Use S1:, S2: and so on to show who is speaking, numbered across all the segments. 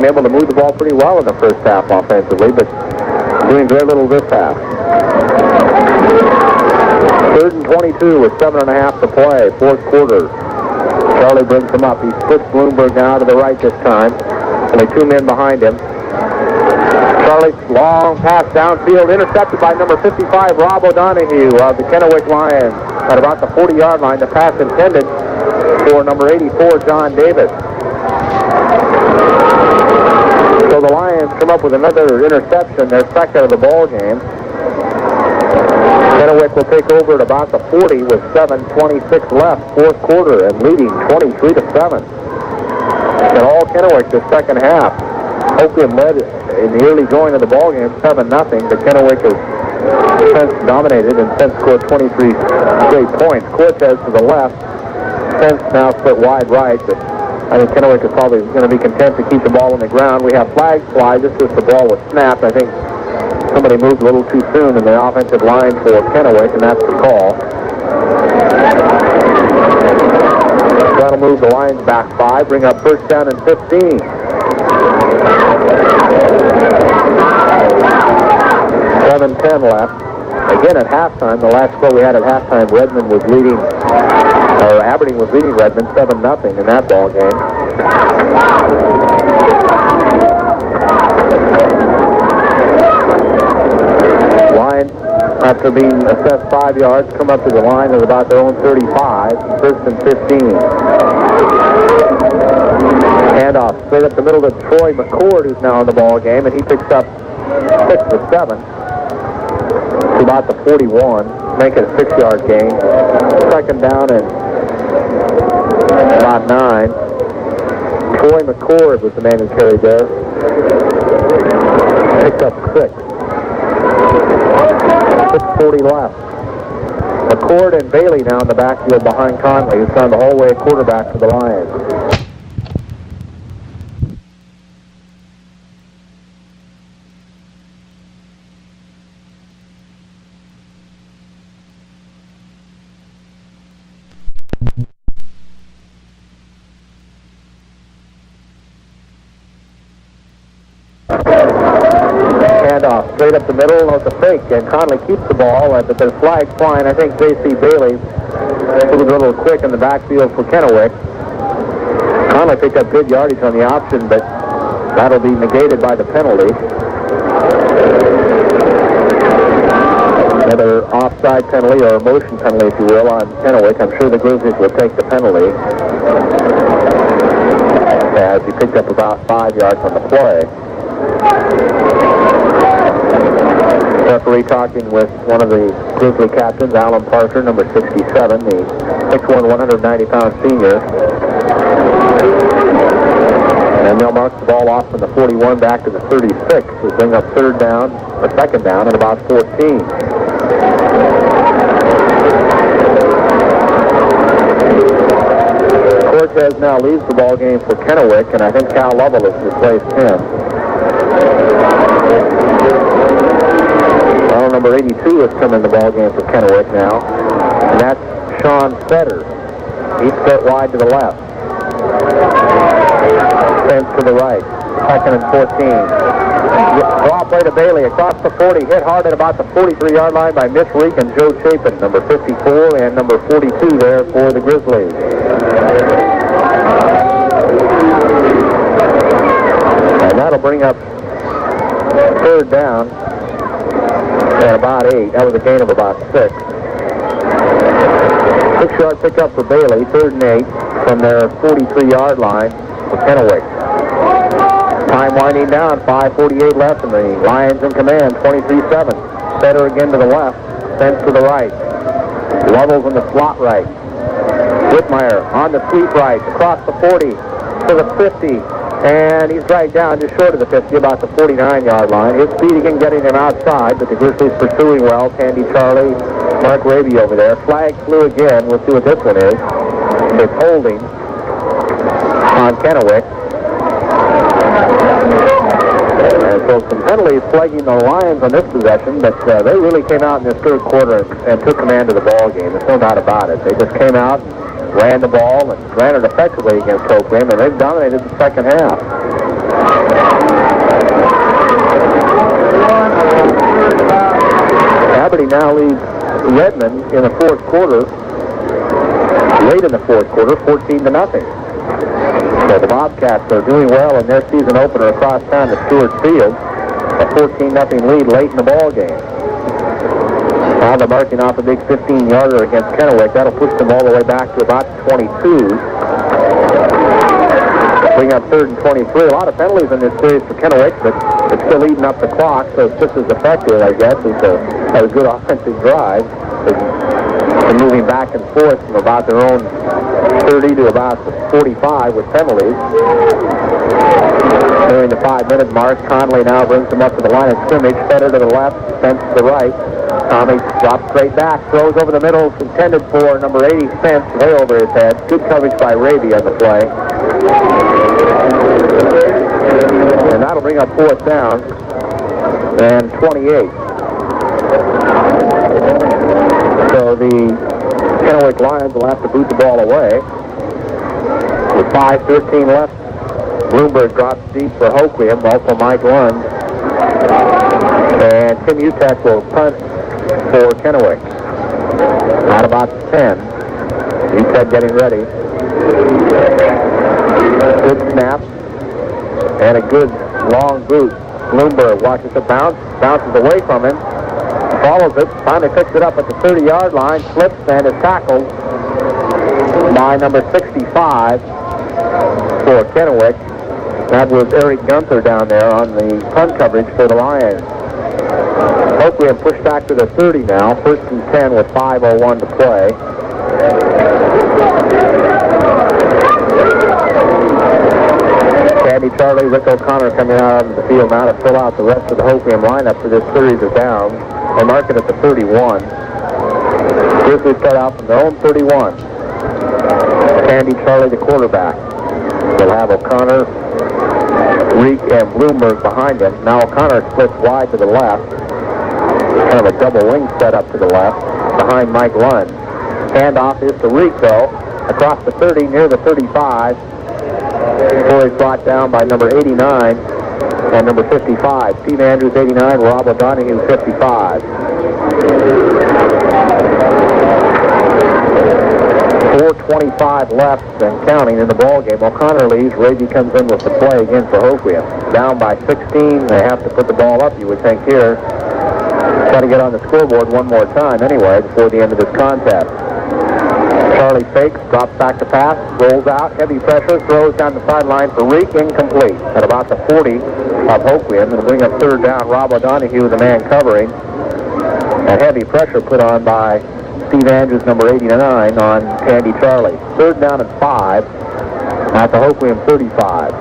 S1: been able to move the ball pretty well in the first half offensively, but doing very little this half. 3rd and 22 with 7.5 to play, fourth quarter. Charlie brings him up. He splits Bloomberg now to the right this time. Only 2 men behind him. Charlie's long pass downfield, intercepted by number 55, Rob O'Donohue of the Kennewick Lions at about the 40-yard line. The pass intended for number 84, John Davis. So the Lions come up with another interception, their second of the ball game. Kennewick will take over at about the 40 with 7:26 left, fourth quarter, and leading 23-7. And all Kennewick this second half. Hoquiam led in the early going of the ball game 7-0, but Kennewick has since dominated and since scored 23 straight points. Cortez to the left, since now split wide right, but I think Kennewick is probably going to be content to keep the ball on the ground. We have flags fly just as the ball was snapped. I think somebody moved a little too soon in the offensive line for Kennewick, and that's the call. That'll move the Lions back 5, bring up first down and 15. 7:10 left. Again at halftime, the last score we had at halftime, Redmond was leading, or Aberdeen was leading Redmond 7-0 in that ball game. Lions, after being assessed 5 yards, come up to the line at about their own 35, first and 15. Handoff straight up the middle to Troy McCord, who's now in the ball game, and he picks up 6 or 7 to about the 41, make it a 6-yard gain. Second down and about 9. Troy McCord was the man who carried there. Picked up 6. 6:40 left. McCord and Bailey now in the backfield behind Conley, who's found the whole way quarterback for the Lions. Handoff straight up the middle, no, it's a fake, and Conley keeps the ball, but there's flags flying. I think J.C. Bailey was a little quick in the backfield for Kennewick. Conley picked up good yardage on the option, but that'll be negated by the penalty. Another offside penalty, or a motion penalty, if you will, on Kennewick. I'm sure the Grizzlies will take the penalty, as he picked up about 5 yards on the play. Referee talking with one of the Grizzly captains, Alan Parker, number 67, the 6'1", 190-pound senior. And they'll mark the ball off from the 41 back to the 36 to bring up second down and about 14. Cortez now leads the ball game for Kennewick, and I think Cal Lovell has replaced him. Number 82 has come in the ball game for Kennewick now, and that's Sean Fetter. He's split wide to the left. Sends to the right. Second and 14. Draw play to Bailey across the 40, hit hard at about the 43-yard line by Mitch Reek and Joe Chapin, number 54 and number 42 there for the Grizzlies. And that'll bring up third down at about 8. That was a gain of about 6. 6-yard pickup for Bailey, 3rd and 8 from their 43-yard line for Kennewick. Time winding down, 5:48 left, and the Lions in command, 23-7. Fetter again to the left, sends to the right. Levels in the slot right. Whitmire on the sweep right, across the 40 to the 50. And he's right down just short of the 50, about the 49-yard line. His speed again getting him outside, but the Grizzlies pursuing well. Tandy Charlie, Mark Raby over there. Flag flew again. We'll see what this one is. It's holding on Kennewick. And so some penalties plaguing the Lions on this possession, but they really came out in this third quarter and took command of the ball game. There's no doubt about it. They just came out, ran the ball, and ran it effectively against Hoquiam, and they've dominated the second half. Liberty now leads Redmond in the fourth quarter, late in the fourth quarter, 14-0. So the Bobcats are doing well in their season opener across town to Stewart Field. A 14-0 lead late in the ball game. Now they're marking off a big 15-yarder against Kennewick. That'll push them all the way back to about 22. Bring up 3rd and 23. A lot of penalties in this series for Kennewick, but it's still eating up the clock, so it's just as effective, I guess, as a good offensive drive. They're moving back and forth from about their own 30 to about 45 with penalties. During the 5-minute mark, Conley now brings them up to the line of scrimmage. Fetter to the left, Spence to the right. Tommy drops straight back, throws over the middle, intended for number 80, Spence, way over his head. Good coverage by Raby on the play. And that'll bring up 4th down and 28. So the Kennewick Lions will have to boot the ball away. With 5:13 left, Bloomberg drops deep for Hoquiam, also Mike Lund. And Tim Utek will punt for Kennewick. At about 10. Utek getting ready. Good snap. And a good long boot. Bloomberg watches the bounce, bounces away from him. Follows it, finally picks it up at the 30-yard line, slips and is tackled by number 65 for Kennewick. That was Eric Gunther down there on the punt coverage for the Lions. Hoquiam pushed back to the 30 now, 1st and 10 with 5:01 to play. Andy Charlie, Rick O'Connor coming out on the field now to fill out the rest of the Hoquiam lineup for this series of downs. They mark it at the 31. Grizzlies start out from their own 31. Andy Charlie, the quarterback. They'll have O'Connor, Reek, and Bloomberg behind him. Now O'Connor splits wide to the left. Kind of a double wing setup to the left behind Mike Lund. Handoff is to Reek, though, across the 30 near the 35. Before he's brought down by number 89 and number 55. Steve Andrews, 89, Rob O'Donoghue, 55. 4:25 left and counting in the ball game. O'Connor leaves. Raby comes in with the play again for Hoquiam. Down by 16. They have to put the ball up, you would think, here. Got to get on the scoreboard one more time anyway before the end of this contest. Charlie fakes, drops back to pass, rolls out, heavy pressure, throws down the sideline for Reek, incomplete. At about the 40 of Hoquiam, and bring up 3rd down. Rob O'Donoghue, the man covering. And heavy pressure put on by Steve Andrews, number 89, on Andy Charlie. 3rd down and 5 at the Hoquiam 35.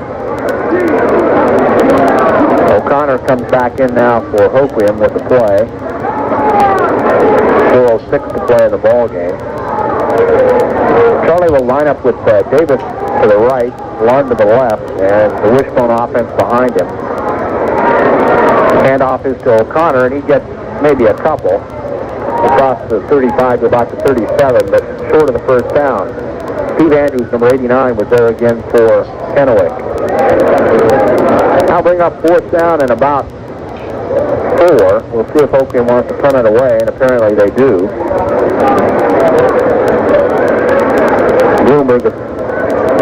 S1: O'Connor comes back in now for Hoquiam with the play. 4:06 to play in the ball game. Charlie will line up with Davis to the right, Lund to the left, and the wishbone offense behind him. Handoff is to O'Connor, and he gets maybe a couple across the 35 to about the 37, but short of the 1st down. Steve Andrews, number 89, was there again for Kennewick. Now bring up 4th down and about 4. We'll see if Hoquiam wants to punt it away, and apparently they do. Bloomberg is,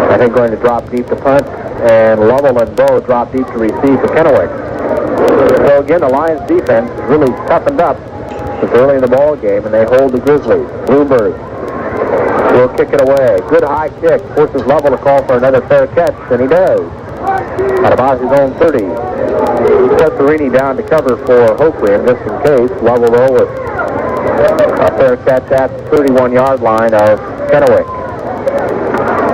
S1: I think, going to drop deep to punt, and Lovell and Bowe drop deep to receive for Kennewick. So again, the Lions defense is really toughened up. It's early in the ball game, and they hold the Grizzlies. Bloomberg will kick it away. Good high kick. Forces Lovell to call for another fair catch, and he does. At about his own 30. Cesarini down to cover for Hoquiam, just in case. Lovell, though, with a fair catch at the 31-yard line of Kennewick.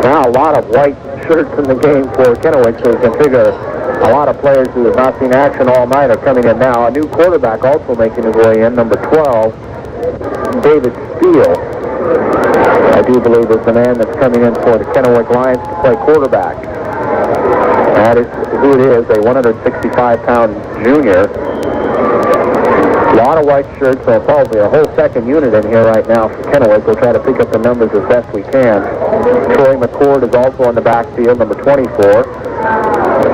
S1: Now a lot of white shirts in the game for Kennewick, so you can figure a lot of players who have not seen action all night are coming in now. A new quarterback also making his way in, number 12, David Steele. I do believe is the man that's coming in for the Kennewick Lions to play quarterback. That is who it is, a 165-pound junior. A lot of white shirts, so probably a whole second unit in here right now for Kennewick. We'll try to pick up the numbers as best we can. Troy McCord is also in the backfield, number 24.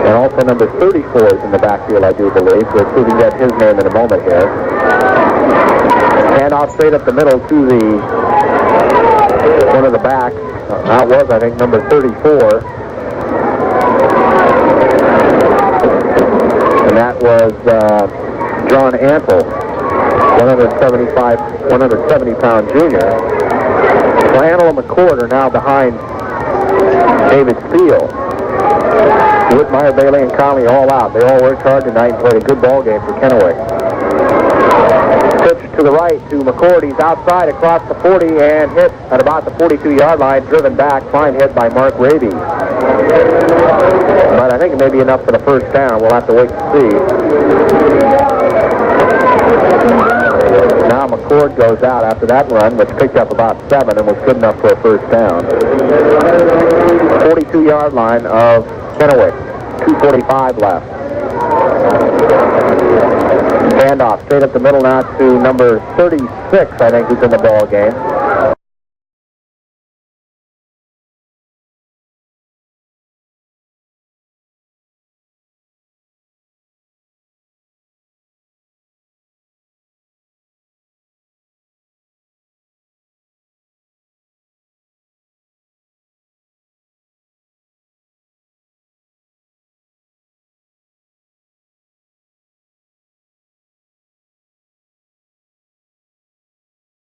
S1: And also number 34 is in the backfield, I do believe. We'll see if we can get his name in a moment here. Handoff straight up the middle to the one of the backs. That was, I think, number 34. And that was John Antle, 170-pound junior. So Antle and McCord are now behind David Steele. Whitmire, Bailey, and Conley all out. They all worked hard tonight and played a good ball game for Kennewick. Pitch to the right to McCord. He's outside across the 40 and hit at about the 42-yard line. Driven back. Fine hit by Mark Raby. But I think it may be enough for the first down. We'll have to wait and see. Now McCord goes out after that run, which picked up about 7 and was good enough for a first down. 42-yard line of Kennewick. 2:45 left. Handoff straight up the middle now to number 36, I think, who's in the ball game.